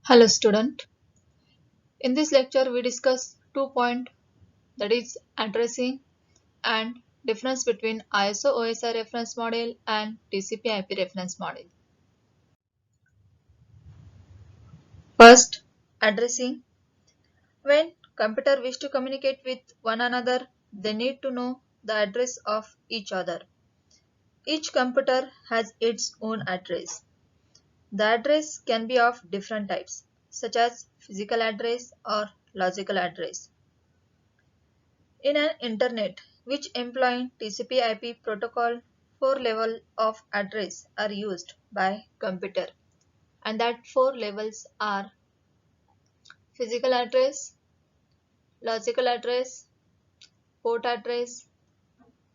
Hello student. In this lecture we discuss 2 points, that is addressing and difference between ISO OSI reference model and TCP IP reference model. First, addressing. When computer wish to communicate with one another, they need to know the address of each other. Each computer has its own address. The address can be of different types, such as physical address or logical address. In an internet which employ TCP/IP protocol, four levels of address are used by computer, and that four levels are physical address, logical address, port address,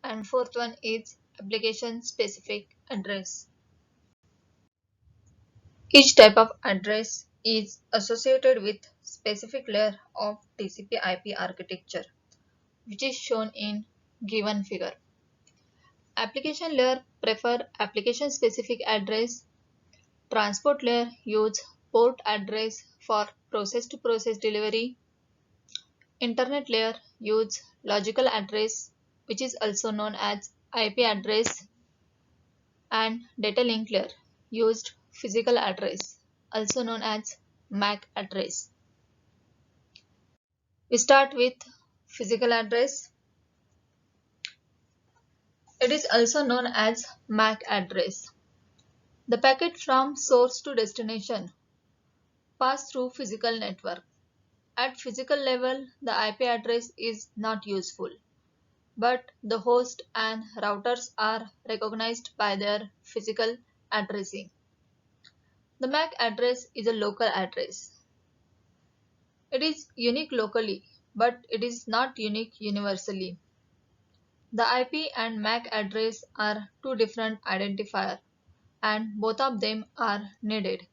and fourth one is application specific address. Each type of address is associated with specific layer of TCP/IP architecture, which is shown in given figure. Application layer prefer application specific address. Transport layer use port address for process to process delivery. Internet layer use logical address, which is also known as IP address, and data link layer used physical address, also known as MAC address. We start with physical address. It is also known as MAC address. The packet from source to destination pass through physical network. At physical level, the IP address is not useful, but the host and routers are recognized by their physical addressing. The MAC address is a local address. It is unique locally, but it is not unique universally. The IP and MAC address are two different identifiers, and both of them are needed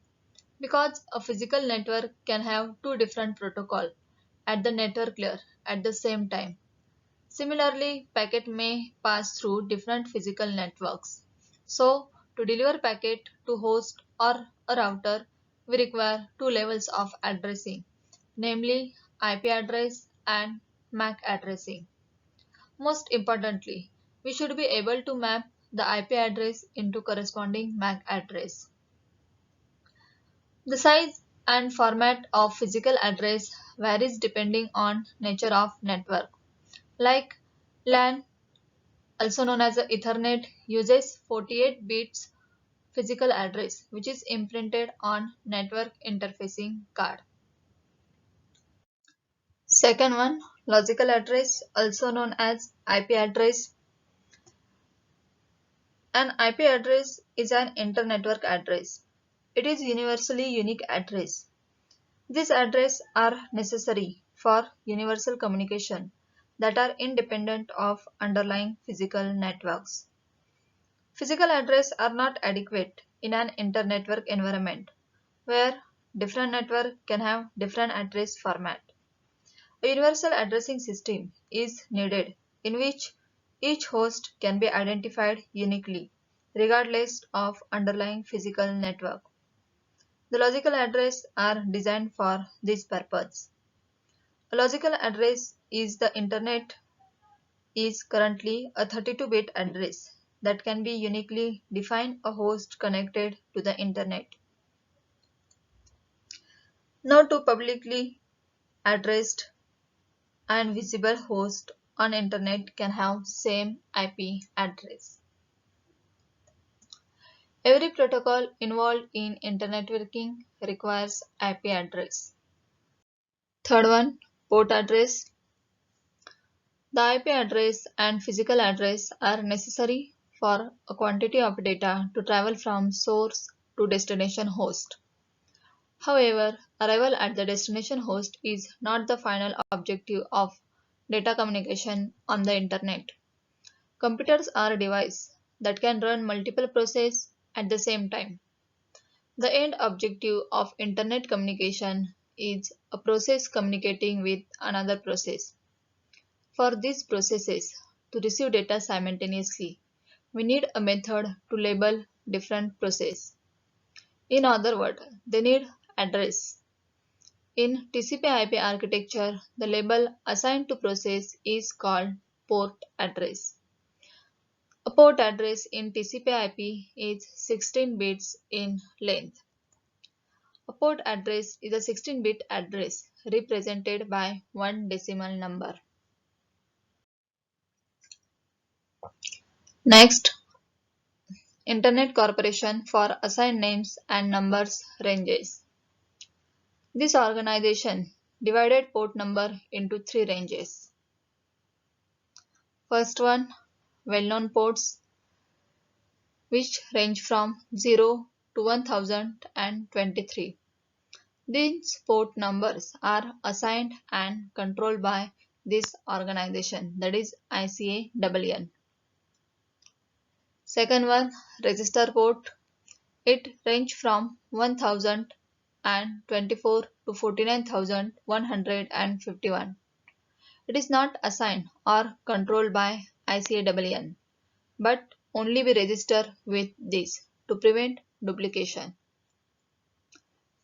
because a physical network can have two different protocols at the network layer at the same time. Similarly, packet may pass through different physical networks. So, to deliver packet to host or a router, we require two levels of addressing, namely IP address and MAC addressing. Most importantly, we should be able to map the IP address into corresponding MAC address. The size and format of physical address varies depending on nature of network. Like LAN, also known as Ethernet, uses 48 bits physical address which is imprinted on network interfacing card. Second one, logical address, also known as IP address. An IP address is an inter-network address. It is universally unique address. These addresses are necessary for universal communication that are independent of underlying physical networks. Physical addresses are not adequate in an inter-network environment where different networks can have different address format. A universal addressing system is needed in which each host can be identified uniquely regardless of underlying physical network. The logical addresses are designed for this purpose. A logical address is the internet is currently a 32-bit address that can be uniquely define a host connected to the internet. No two publicly addressed and visible hosts on internet can have same IP address. Every protocol involved in internetworking requires IP address. Third one, port address. The IP address and physical address are necessary for a quantity of data to travel from source to destination host. However, arrival at the destination host is not the final objective of data communication on the internet. Computers are devices that can run multiple processes at the same time. The end objective of internet communication is a process communicating with another process. For these processes to receive data simultaneously, we need a method to label different processes. In other words, they need address. In TCP/IP architecture, the label assigned to process is called port address. A port address in TCP/IP is 16 bits in length. A port address is a 16-bit address represented by one decimal number. Next, Internet Corporation for Assigned Names and Numbers Ranges. This organization divided port number into three ranges. First one, well-known ports, which range from 0 to 1023. These port numbers are assigned and controlled by this organization, that is ICANN. Second one, register port. It range from 1024 to 49,151. It is not assigned or controlled by ICANN, but only be registered with this to prevent duplication.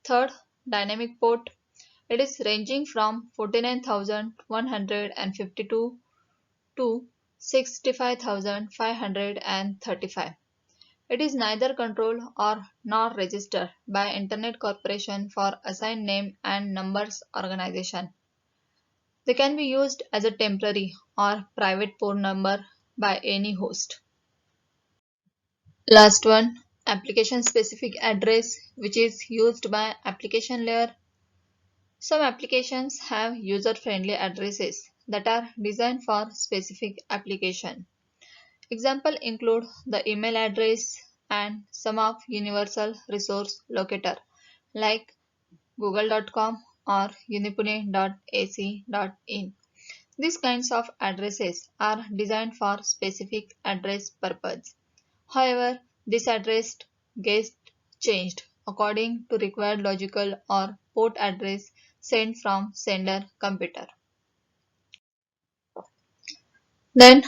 Third, dynamic port. It is ranging from 49,152 to 65,535. It is neither controlled or nor registered by Internet Corporation for Assigned Name and Numbers organization. They can be used as a temporary or private port number by any host. Last one, application specific address, which is used by application layer. Some applications have user-friendly addresses that are designed for specific application. Examples include the email address and some of universal resource locator like google.com or unipune.ac.in. These kinds of addresses are designed for specific address purpose. However, this address gets changed according to required logical or port address sent from sender computer. Then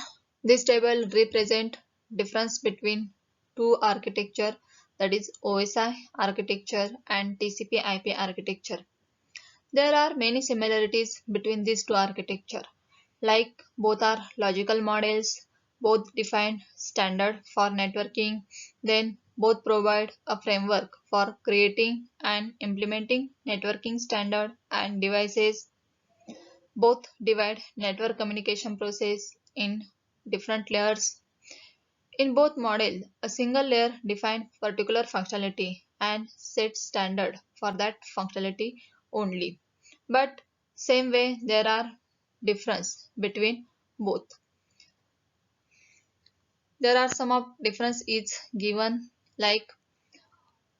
this table represents difference between two architecture, that is OSI architecture and TCP/IP architecture. There are many similarities between these two architecture, like both are logical models, both define standard for networking, then both provide a framework for creating and implementing networking standard and devices. Both divide network communication process in different layers. In both models, a single layer defines particular functionality and sets standard for that functionality only. But same way there are difference between both. There are some of difference is given like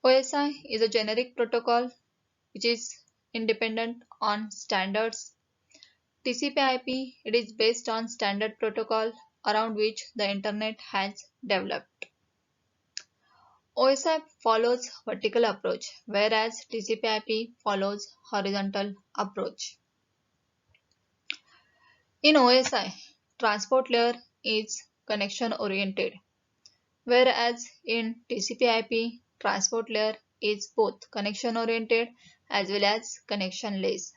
OSI is a generic protocol which is independent on standards. TCP/IP it is based on standard protocol around which the internet has developed. OSI follows vertical approach whereas TCP/IP follows horizontal approach. In OSI, transport layer is connection oriented, whereas in TCP/IP, transport layer is both connection oriented as well as connectionless.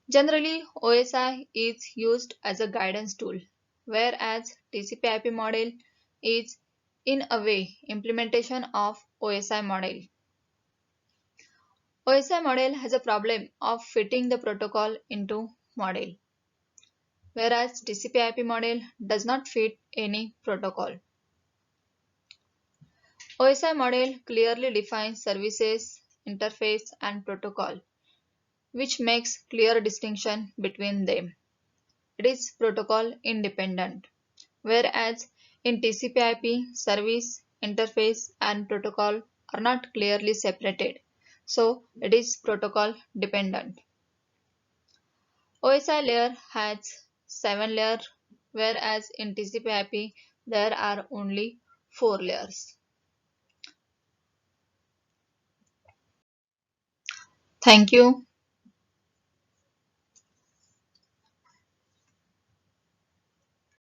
Generally, OSI is used as a guidance tool, whereas TCP/IP model is in a way implementation of OSI model. OSI model has a problem of fitting the protocol into model, whereas TCP/IP model does not fit any protocol. OSI model clearly defines services, interface, and protocol, which makes clear distinction between them. It is protocol independent, whereas in TCP/IP, service, interface, and protocol are not clearly separated, so it is protocol dependent. OSI layer has 7 layers, whereas in TCP/IP there are only 4 layers. Thank you.